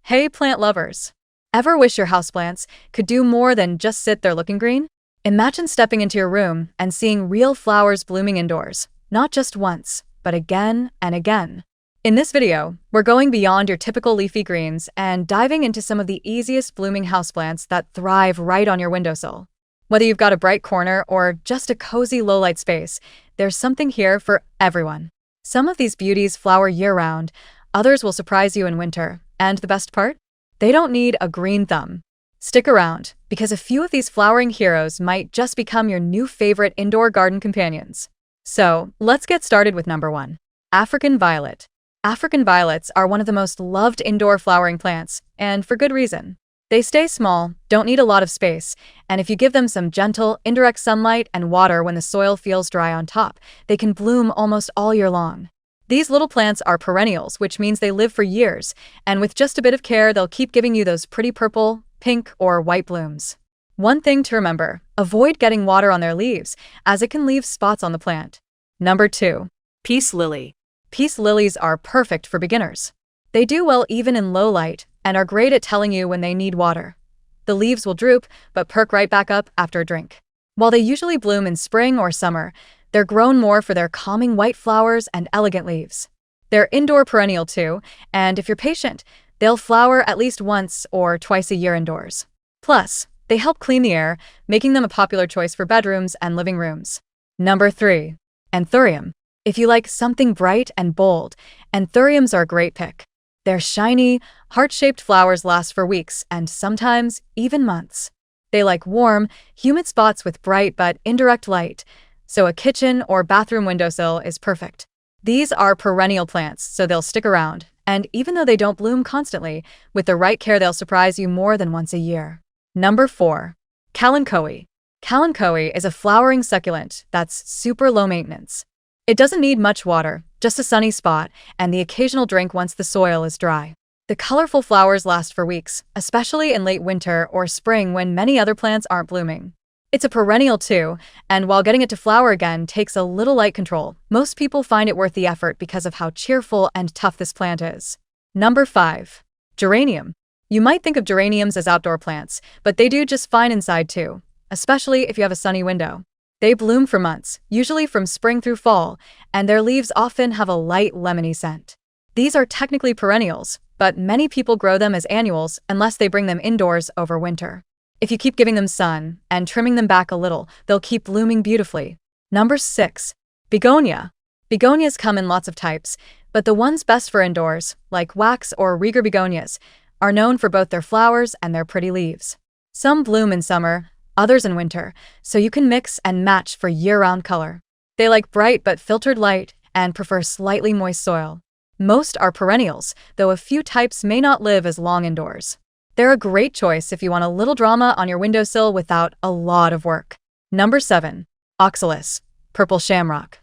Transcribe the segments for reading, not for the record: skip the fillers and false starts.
Hey plant lovers! Ever wish your houseplants could do more than just sit there looking green? Imagine stepping into your room and seeing real flowers blooming indoors, not just once, but again and again. In this video, we're going beyond your typical leafy greens and diving into some of the easiest blooming houseplants that thrive right on your windowsill. Whether you've got a bright corner or just a cozy low-light space, there's something here for everyone. Some of these beauties flower year-round, others will surprise you in winter. And the best part? They don't need a green thumb. Stick around, because a few of these flowering heroes might just become your new favorite indoor garden companions. So, let's get started with number 1. African Violet. African violets are one of the most loved indoor flowering plants, and for good reason. They stay small, don't need a lot of space, and if you give them some gentle, indirect sunlight and water when the soil feels dry on top, they can bloom almost all year long. These little plants are perennials, which means they live for years, and with just a bit of care, they'll keep giving you those pretty purple, pink, or white blooms. One thing to remember, avoid getting water on their leaves, as it can leave spots on the plant. Number 2. Peace Lily. Peace lilies are perfect for beginners. They do well even in low light, and are great at telling you when they need water. The leaves will droop, but perk right back up after a drink. While they usually bloom in spring or summer, they're grown more for their calming white flowers and elegant leaves. They're indoor perennial too, and if you're patient, they'll flower at least once or twice a year indoors. Plus, they help clean the air, making them a popular choice for bedrooms and living rooms. Number 3. Anthurium. If you like something bright and bold, anthuriums are a great pick. Their shiny, heart-shaped flowers last for weeks and sometimes even months. They like warm, humid spots with bright but indirect light, so a kitchen or bathroom windowsill is perfect. These are perennial plants, so they'll stick around, and even though they don't bloom constantly, with the right care they'll surprise you more than once a year. Number 4. Kalanchoe. Kalanchoe is a flowering succulent that's super low maintenance. It doesn't need much water, just a sunny spot, and the occasional drink once the soil is dry. The colorful flowers last for weeks, especially in late winter or spring when many other plants aren't blooming. It's a perennial too, and while getting it to flower again takes a little light control, most people find it worth the effort because of how cheerful and tough this plant is. Number 5. Geranium. You might think of geraniums as outdoor plants, but they do just fine inside too, especially if you have a sunny window. They bloom for months, usually from spring through fall, and their leaves often have a light lemony scent. These are technically perennials, but many people grow them as annuals unless they bring them indoors over winter. If you keep giving them sun and trimming them back a little, they'll keep blooming beautifully. Number 6. Begonia. Begonias come in lots of types, but the ones best for indoors, like wax or Rieger begonias, are known for both their flowers and their pretty leaves. Some bloom in summer, others in winter, so you can mix and match for year-round color. They like bright but filtered light and prefer slightly moist soil. Most are perennials, though a few types may not live as long indoors. They're a great choice if you want a little drama on your windowsill without a lot of work. Number 7. Oxalis. Purple Shamrock.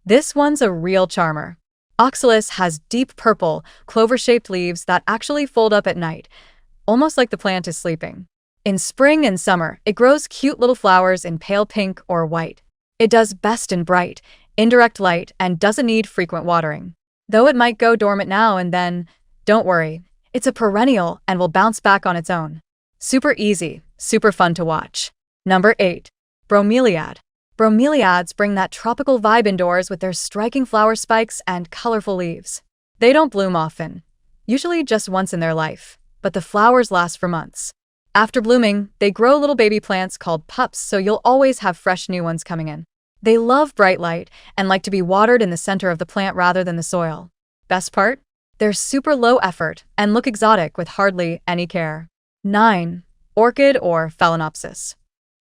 This one's a real charmer. Oxalis has deep purple, clover-shaped leaves that actually fold up at night, almost like the plant is sleeping. In spring and summer, it grows cute little flowers in pale pink or white. It does best in bright, indirect light and doesn't need frequent watering. Though it might go dormant now and then, don't worry. It's a perennial and will bounce back on its own. Super easy, super fun to watch. Number 8. Bromeliad. Bromeliads bring that tropical vibe indoors with their striking flower spikes and colorful leaves. They don't bloom often, usually just once in their life, but the flowers last for months. After blooming, they grow little baby plants called pups, so you'll always have fresh new ones coming in. They love bright light and like to be watered in the center of the plant rather than the soil. Best part? They're super low effort and look exotic with hardly any care. 9. Orchid or Phalaenopsis.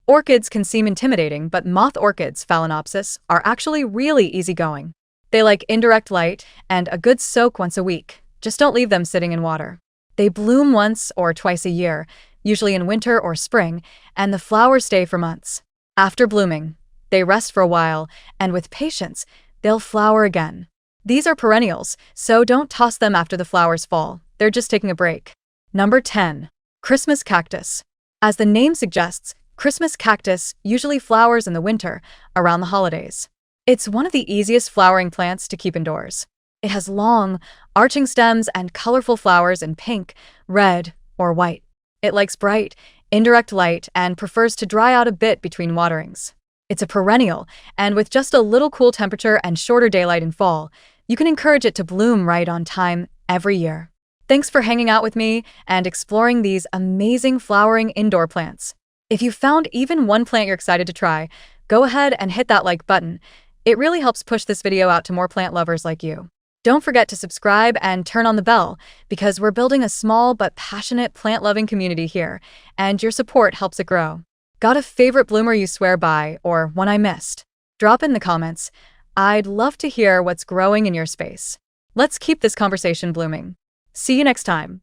Orchids can seem intimidating, but moth orchids, Phalaenopsis, are actually really easygoing. They like indirect light and a good soak once a week. Just don't leave them sitting in water. They bloom once or twice a year, usually in winter or spring, and the flowers stay for months. After blooming, they rest for a while, and with patience, they'll flower again. These are perennials, so don't toss them after the flowers fall. They're just taking a break. Number 10. Christmas Cactus. As the name suggests, Christmas cactus usually flowers in the winter, around the holidays. It's one of the easiest flowering plants to keep indoors. It has long, arching stems and colorful flowers in pink, red, or white. It likes bright, indirect light and prefers to dry out a bit between waterings. It's a perennial, and with just a little cool temperature and shorter daylight in fall, you can encourage it to bloom right on time every year. Thanks for hanging out with me and exploring these amazing flowering indoor plants. If you found even one plant you're excited to try, go ahead and hit that like button. It really helps push this video out to more plant lovers like you. Don't forget to subscribe and turn on the bell because we're building a small but passionate plant-loving community here, and your support helps it grow. Got a favorite bloomer you swear by or one I missed? Drop in the comments. I'd love to hear what's growing in your space. Let's keep this conversation blooming. See you next time.